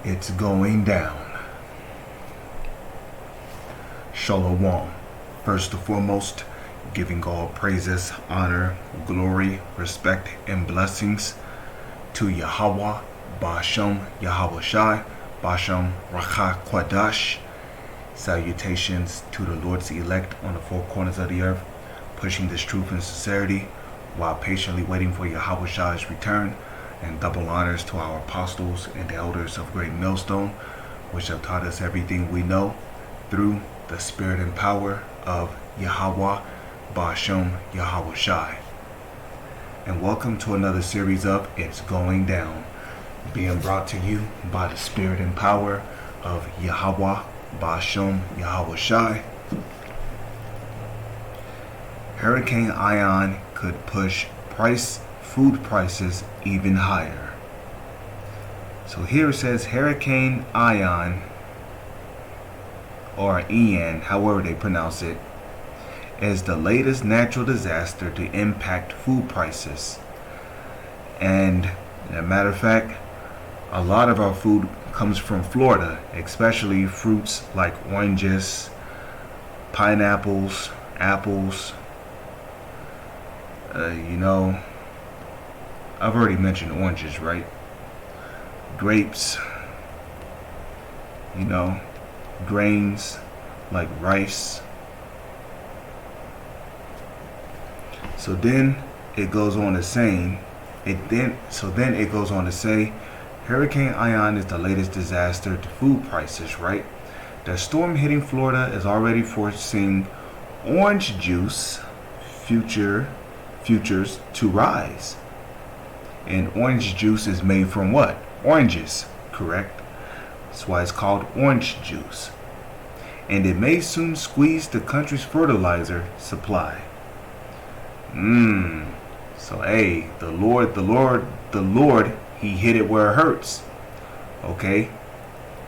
It's going down. Shalom. First and foremost, giving all praises, honor, glory, respect, and blessings to Yahweh, Ba'ashem, Yahweh Shai, Ba'ashem, Rakha Kwadash. Salutations to the Lord's elect on the four corners of the earth, pushing this truth and sincerity while patiently waiting for Yahweh Shai's return, and double honors to our apostles and the elders of Great Millstone, which have taught us everything we know through the spirit and power of Yahweh, Ba'ashem, Yahweh Shai. And welcome to another series of It's Going Down, being brought to you by the spirit and power of Yahweh, Ba'ashem, Yahweh Shai. Hurricane Ian could push food prices even higher. So here it says Hurricane Ian, or Ian, however they pronounce it, is the latest natural disaster to impact food prices. And as a matter of fact, a lot of our food comes from Florida, especially fruits like oranges, pineapples, apples. I've already mentioned oranges, right? Grapes, grains like rice. So then it goes on to say, Hurricane Ian is the latest disaster to food prices, right? The storm hitting Florida is already forcing orange juice futures to rise. And orange juice is made from what? Oranges, correct? That's why it's called orange juice. And it may soon squeeze the country's fertilizer supply. So hey, the Lord, He hit it where it hurts. Okay?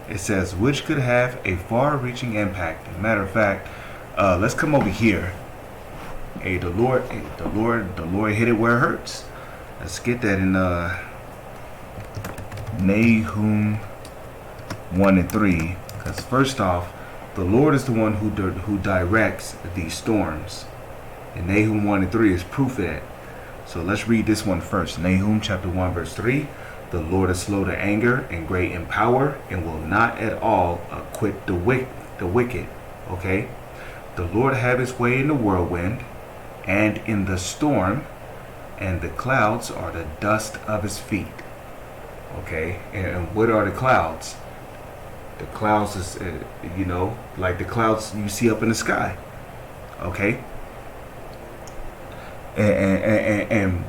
It says, which could have a far-reaching impact. As a matter of fact, let's come over here. Hey, the Lord hit it where it hurts. Let's get that in Nahum 1 and 3. Because first off, the Lord is the one who directs these storms. And Nahum 1 and 3 is proof of that. So let's read this one first. Nahum chapter 1 verse 3. The Lord is slow to anger and great in power, and will not at all acquit the wicked. Okay? The Lord have his way in the whirlwind and in the storm, and the clouds are the dust of his feet. Okay? And what are the clouds? The clouds is, like the clouds you see up in the sky. Okay? And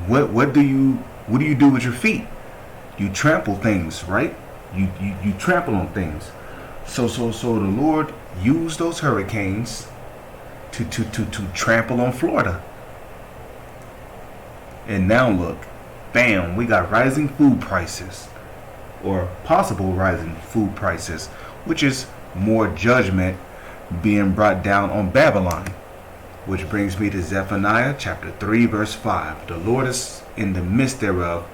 what do you do with your feet? You trample things, right? You trample on things. So the Lord used those hurricanes to trample on Florida. And now look, bam, we got rising food prices, or possible rising food prices, which is more judgment being brought down on Babylon. Which brings me to Zephaniah chapter 3 verse 5. The Lord is in the midst thereof.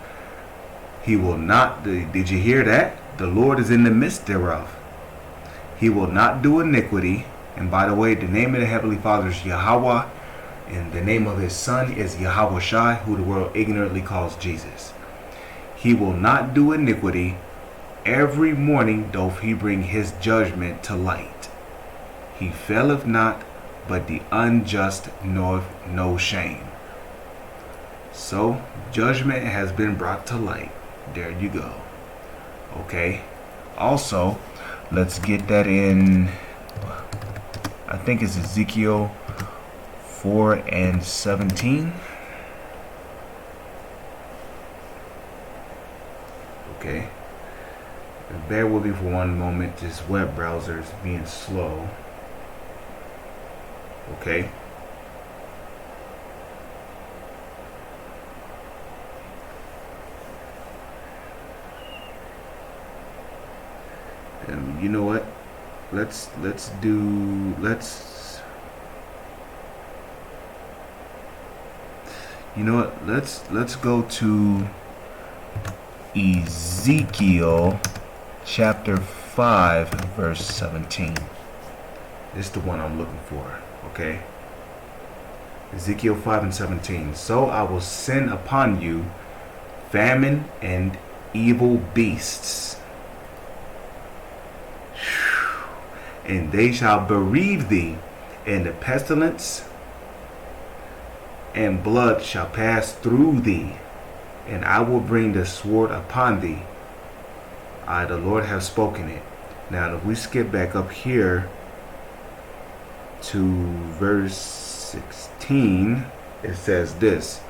He will not, did you hear that? The Lord is in the midst thereof. He will not do iniquity. And by the way, the name of the Heavenly Father is Yahweh, and the name of his Son is Yahweh Shai, who the world ignorantly calls Jesus. He will not do iniquity. Every morning doth he bring his judgment to light. He faileth not, but the unjust knoweth no shame. So judgment has been brought to light. There you go. Okay. Also, let's get that in, I think it's Ezekiel 4 and 17. Okay. Bear with me for one moment. This web browser is being slow. Okay. And you know what? Let's go to Ezekiel chapter 5, verse 17. This is the one I'm looking for, okay? Ezekiel 5 and 17. So I will send upon you famine and evil beasts, and they shall bereave thee, and the pestilence and blood shall pass through thee, and I will bring the sword upon thee. I, the Lord, have spoken it. Now, if we skip back up here to verse 16, it says this: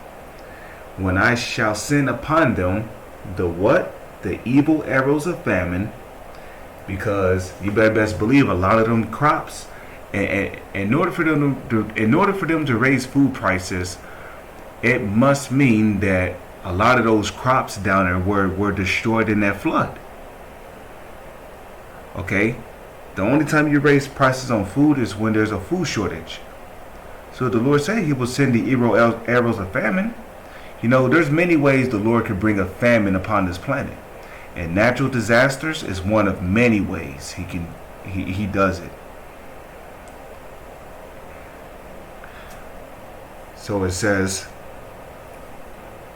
when I shall send upon them the what? The evil arrows of famine, because you better best believe a lot of them crops, and in order for them to raise food prices, it must mean that a lot of those crops down there were destroyed in that flood. Okay? The only time you raise prices on food is when there's a food shortage. So the Lord said he will send the evil arrows of famine. You know, there's many ways the Lord could bring a famine upon this planet. And natural disasters is one of many ways he does it. So it says,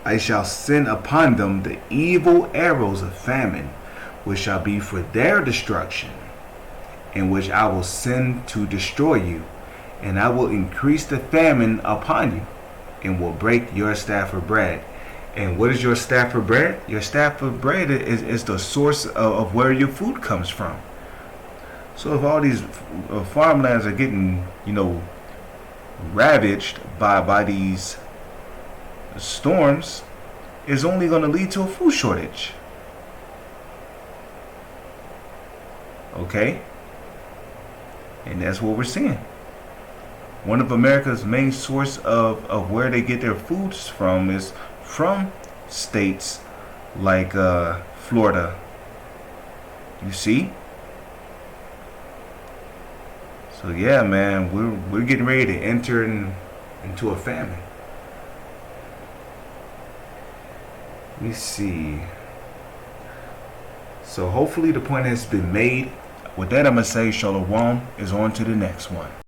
I shall send upon them the evil arrows of famine, which shall be for their destruction, and which I will send to destroy you, and I will increase the famine upon you, and will break your staff of bread. And what is your staff of bread? Your staff of bread is the source of where your food comes from. So if all these farmlands are getting, ravaged by these storms, is only going to lead to a food shortage. Okay? And that's what we're seeing. One of America's main source of where they get their foods from is from states like Florida. You see? So yeah, man, we're getting ready to enter into a famine. Let me see. So hopefully the point has been made. With that, I'm going to say Shalom is on to the next one.